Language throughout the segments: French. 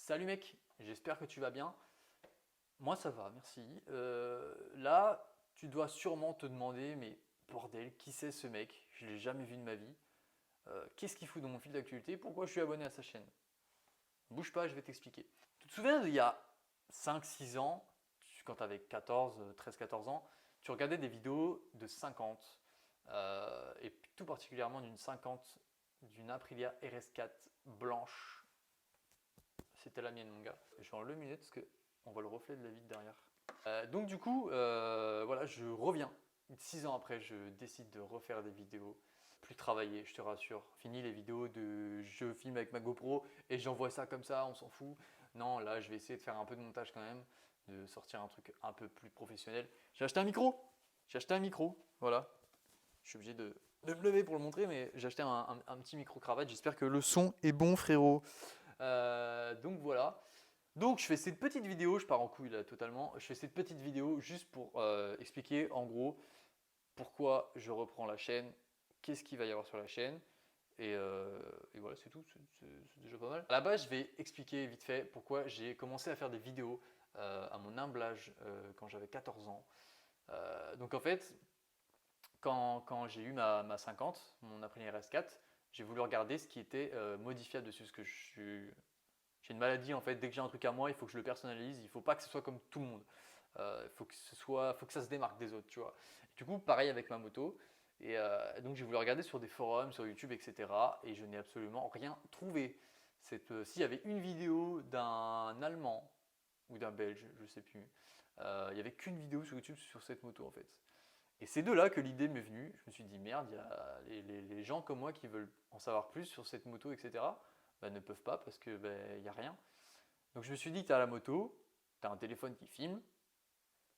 Salut mec, j'espère que tu vas bien. Moi ça va, merci. Là, tu dois sûrement te demander, mais bordel, qui c'est ce mec? Je l'ai jamais vu de ma vie. Qu'est-ce qu'il fout dans mon fil d'actualité? Pourquoi je suis abonné à sa chaîne? Bouge pas, je vais t'expliquer. Tu te souviens d'il y a 5-6 ans, quand tu avais 13-14 ans, tu regardais des vidéos de 50, et tout particulièrement d'une 50, d'une Aprilia RS4 blanche. C'était la mienne, mon gars. Je vais enlever le lunettes parce qu'on voit le reflet de la vitre derrière. Donc du coup, voilà, je reviens. 6 ans après, je décide de refaire des vidéos. Plus travailler, je te rassure. Fini les vidéos de je filme avec ma GoPro et j'envoie ça comme ça, on s'en fout. Non, là, je vais essayer de faire un peu de montage quand même, de sortir un truc un peu plus professionnel. J'ai acheté un micro. J'ai acheté un micro, voilà. Je suis obligé de me lever pour le montrer, mais j'ai acheté un petit micro-cravate. J'espère que le son est bon, frérot. Donc voilà. Donc je fais cette petite vidéo, je pars en couille là totalement. Je fais cette petite vidéo juste pour expliquer en gros pourquoi je reprends la chaîne, qu'est-ce qu'il va y avoir sur la chaîne. Et voilà, c'est tout, c'est déjà pas mal. À la base, je vais expliquer vite fait pourquoi j'ai commencé à faire des vidéos à mon humble âge quand j'avais 14 ans. Donc en fait, quand j'ai eu ma 50, mon Aprilia RS4, j'ai voulu regarder ce qui était modifiable dessus, parce que j'ai une maladie en fait, dès que j'ai un truc à moi, il faut que je le personnalise, il ne faut pas que ce soit comme tout le monde. Il faut que ça se démarque des autres, tu vois. Et du coup, pareil avec ma moto. Et donc j'ai voulu regarder sur des forums, sur YouTube, etc. Et je n'ai absolument rien trouvé. S'il y avait une vidéo d'un Allemand ou d'un Belge, je ne sais plus, il n'y avait qu'une vidéo sur YouTube sur cette moto en fait. Et c'est de là que l'idée m'est venue. Je me suis dit merde, il y a les gens comme moi qui veulent en savoir plus sur cette moto, etc. Bah, ne peuvent pas parce que bah, y a rien. Donc je me suis dit, tu as la moto, tu as un téléphone qui filme,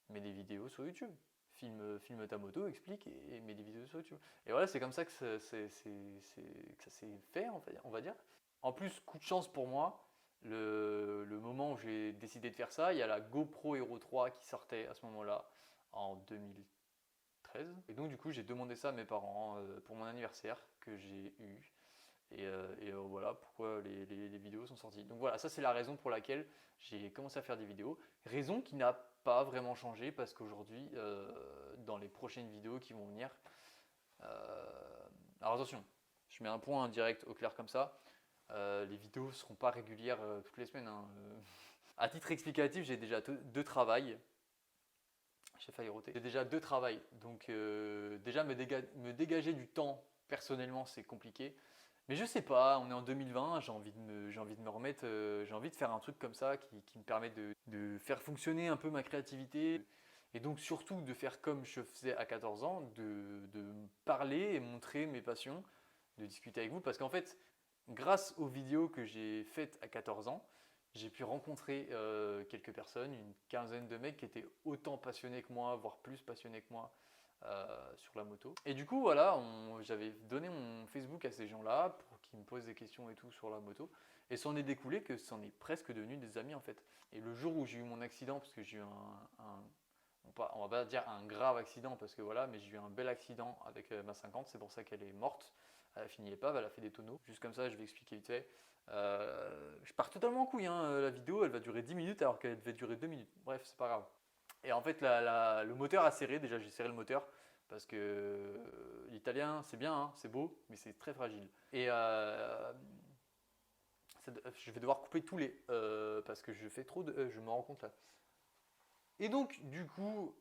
mets des vidéos sur YouTube. Filme ta moto, explique et mets des vidéos sur YouTube. Et voilà, c'est comme ça que ça s'est fait, on va dire. En plus, coup de chance pour moi, le moment où j'ai décidé de faire ça, il y a la GoPro Hero 3 qui sortait à ce moment-là, en 2013. Et donc du coup, j'ai demandé ça à mes parents pour mon anniversaire que j'ai eu. Et voilà pourquoi les vidéos sont sorties. Donc voilà, ça c'est la raison pour laquelle j'ai commencé à faire des vidéos. Raison qui n'a pas vraiment changé parce qu'aujourd'hui, dans les prochaines vidéos qui vont venir, alors attention, je mets un point direct au clair comme ça. Les vidéos ne seront pas régulières toutes les semaines, hein. À titre explicatif, j'ai déjà deux travails. J'ai failli roter. J'ai déjà deux travails, donc déjà me dégager du temps personnellement c'est compliqué. Mais je sais pas, on est en 2020, j'ai envie de me remettre, j'ai envie de faire un truc comme ça qui me permet de faire fonctionner un peu ma créativité. Et donc surtout de faire comme je faisais à 14 ans, de parler et montrer mes passions, de discuter avec vous. Parce qu'en fait, grâce aux vidéos que j'ai faites à 14 ans, j'ai pu rencontrer quelques personnes, une quinzaine de mecs qui étaient autant passionnés que moi, voire plus passionnés que moi sur la moto. Et du coup, voilà, j'avais donné mon Facebook à ces gens-là pour qu'ils me posent des questions et tout sur la moto. Et ça en est découlé que c'en est presque devenu des amis en fait. Et le jour où j'ai eu mon accident, parce que j'ai eu on va pas dire un grave accident parce que voilà, mais j'ai eu un bel accident avec ma 50, c'est pour ça qu'elle est morte. Elle a fini épave, elle a fait des tonneaux. Juste comme ça, je vais expliquer vite fait. Je pars totalement en couille, hein. La vidéo elle va durer 10 minutes alors qu'elle devait durer 2 minutes. Bref, c'est pas grave. Et en fait, le moteur a serré. Déjà, j'ai serré le moteur parce que l'italien, c'est bien, hein, c'est beau, mais c'est très fragile. Et je vais devoir couper tous les parce que je fais trop de. Je me rends compte là. Et donc, du coup,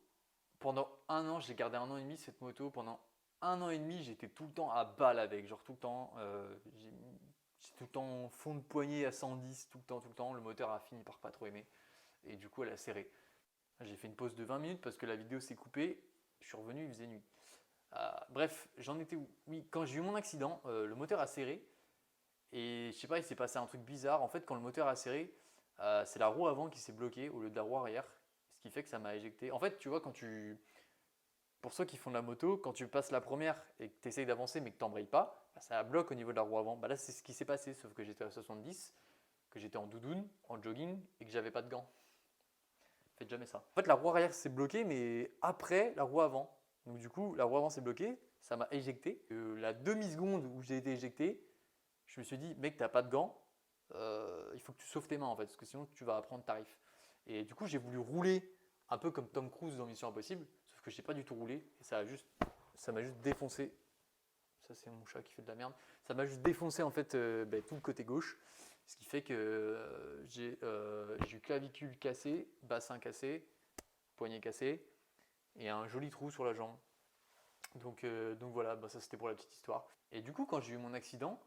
pendant un an, j'ai gardé 1 an et demi cette moto. Pendant 1 an et demi, j'étais tout le temps à balle avec. Genre tout le temps, j'ai tout le temps fond de poignée à 110, tout le temps, tout le temps. Le moteur a fini par pas trop aimer. Et du coup, elle a serré. J'ai fait une pause de 20 minutes parce que la vidéo s'est coupée. Je suis revenu, il faisait nuit. Bref, j'en étais où? Oui, quand j'ai eu mon accident, le moteur a serré. Et je sais pas, il s'est passé un truc bizarre. En fait, quand le moteur a serré, c'est la roue avant qui s'est bloquée au lieu de la roue arrière. Ce qui fait que ça m'a éjecté. En fait, tu vois, pour ceux qui font de la moto, quand tu passes la première et que tu essayes d'avancer mais que tu n'embrayes pas, bah, ça bloque au niveau de la roue avant. Bah, là, c'est ce qui s'est passé, sauf que j'étais à 70, que j'étais en doudoune, en jogging et que j'avais pas de gants. Faites jamais ça. En fait, la roue arrière s'est bloquée, mais après la roue avant. Donc du coup, la roue avant s'est bloquée, ça m'a éjecté. La demi-seconde où j'ai été éjecté, je me suis dit, mec, t'as pas de gants, il faut que tu sauves tes mains en fait, parce que sinon tu vas apprendre tarif. Et du coup, j'ai voulu rouler un peu comme Tom Cruise dans Mission Impossible, sauf que j'ai pas du tout roulé et ça m'a juste défoncé. Ça, c'est mon chat qui fait de la merde. Ça m'a juste défoncé en fait tout le côté gauche, ce qui fait que j'ai eu clavicule cassée, bassin cassé, poignet cassé et un joli trou sur la jambe. Donc voilà, ça c'était pour la petite histoire. Et du coup, quand j'ai eu mon accident,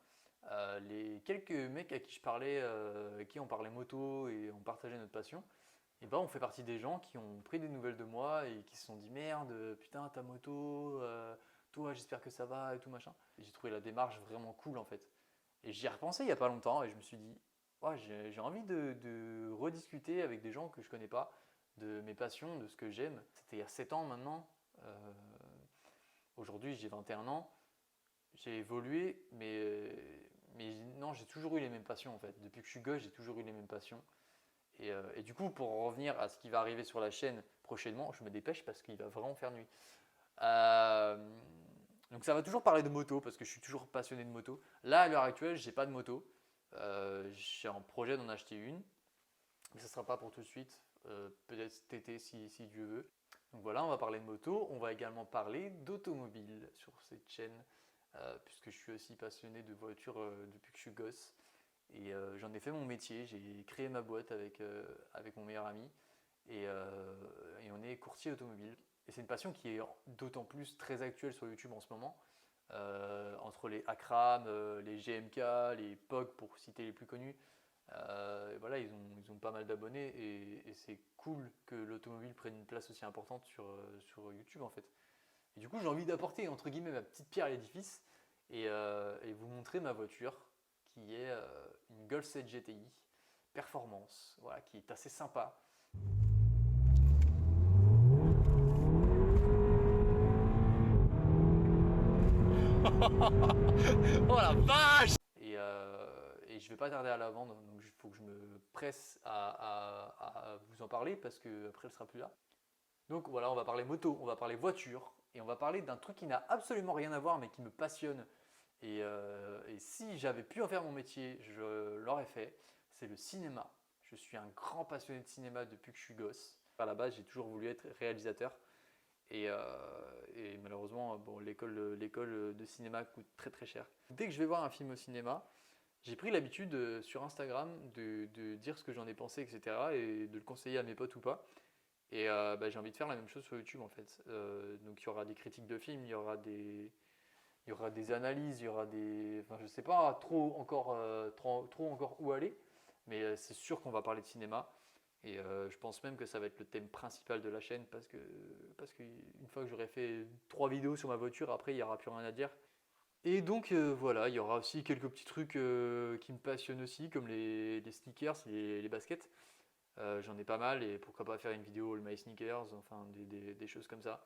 les quelques mecs à qui je parlais, avec qui on parlait moto et on partageait notre passion, et on fait partie des gens qui ont pris des nouvelles de moi et qui se sont dit merde, putain ta moto, toi j'espère que ça va et tout machin. Et j'ai trouvé la démarche vraiment cool en fait. Et j'y ai repensé il y a pas longtemps et je me suis dit, ouais, j'ai envie de rediscuter avec des gens que je connais pas, de mes passions, de ce que j'aime. C'était il y a 7 ans maintenant. Aujourd'hui j'ai 21 ans. J'ai évolué, mais non, j'ai toujours eu les mêmes passions en fait. Depuis que je suis gosse, j'ai toujours eu les mêmes passions. Et du coup, pour en revenir à ce qui va arriver sur la chaîne prochainement, je me dépêche parce qu'il va vraiment faire nuit. Euh, donc ça va toujours parler de moto parce que je suis toujours passionné de moto. Là, à l'heure actuelle, j'ai pas de moto. J'ai un projet d'en acheter une, mais ça ne sera pas pour tout de suite. Peut-être cet été si Dieu veut. Donc voilà, on va parler de moto. On va également parler d'automobile sur cette chaîne, puisque je suis aussi passionné de voitures depuis que je suis gosse. Et j'en ai fait mon métier, j'ai créé ma boîte avec mon meilleur ami et on est courtier automobile. Et c'est une passion qui est d'autant plus très actuelle sur YouTube en ce moment. Entre les Akram, les GMK, les POG pour citer les plus connus. Voilà, ils ont pas mal d'abonnés et c'est cool que l'automobile prenne une place aussi importante sur YouTube en fait. Et du coup, j'ai envie d'apporter entre guillemets ma petite pierre à l'édifice et vous montrer ma voiture qui est une Golf 7 GTI performance, voilà, qui est assez sympa. Oh la vache! Et je vais pas tarder à la vendre, donc il faut que je me presse à vous en parler parce que après elle sera plus là. Donc voilà, on va parler moto, on va parler voiture et on va parler d'un truc qui n'a absolument rien à voir mais qui me passionne. Et si j'avais pu en faire mon métier, je l'aurais fait. C'est le cinéma. Je suis un grand passionné de cinéma depuis que je suis gosse. À la base, j'ai toujours voulu être réalisateur. Et malheureusement, l'école de cinéma coûte très très cher. Dès que je vais voir un film au cinéma, j'ai pris l'habitude sur Instagram de dire ce que j'en ai pensé, etc. et de le conseiller à mes potes ou pas. Et j'ai envie de faire la même chose sur YouTube en fait. Donc il y aura des critiques de films, il y aura des analyses, il y aura des. Enfin, je ne sais pas trop encore où aller, mais c'est sûr qu'on va parler de cinéma. Et je pense même que ça va être le thème principal de la chaîne parce qu'une fois que j'aurai fait 3 vidéos sur ma voiture, après il n'y aura plus rien à dire. Et donc voilà, il y aura aussi quelques petits trucs qui me passionnent aussi, comme les sneakers, les baskets. J'en ai pas mal et pourquoi pas faire une vidéo All My Sneakers, enfin des choses comme ça.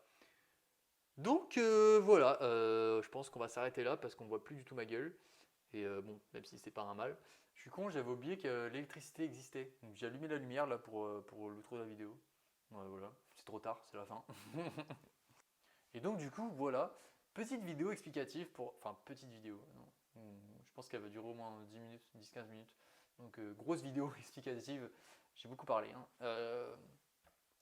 Donc voilà, je pense qu'on va s'arrêter là parce qu'on voit plus du tout ma gueule. Et bon, même si c'est pas un mal. Je suis con, j'avais oublié que l'électricité existait. Donc j'ai allumé la lumière là pour l'outro de la vidéo. Ouais, voilà, c'est trop tard, c'est la fin. Et donc du coup, voilà, petite vidéo explicative Enfin, petite vidéo, non. Je pense qu'elle va durer au moins 10 minutes, 10-15 minutes. Donc grosse vidéo explicative, j'ai beaucoup parlé. Hein.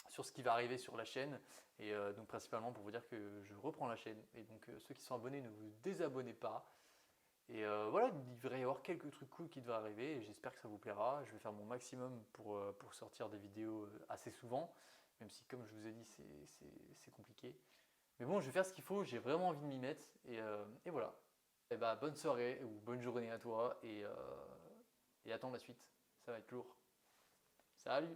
Sur ce qui va arriver sur la chaîne. Et donc principalement pour vous dire que je reprends la chaîne. Et donc ceux qui sont abonnés, ne vous désabonnez pas. Et voilà, il devrait y avoir quelques trucs cool qui devraient arriver. Et j'espère que ça vous plaira. Je vais faire mon maximum pour sortir des vidéos assez souvent. Même si comme je vous ai dit, c'est compliqué. Mais bon, je vais faire ce qu'il faut. J'ai vraiment envie de m'y mettre. Et voilà. Et bah, bonne soirée ou bonne journée à toi. Et attends la suite. Ça va être lourd. Salut!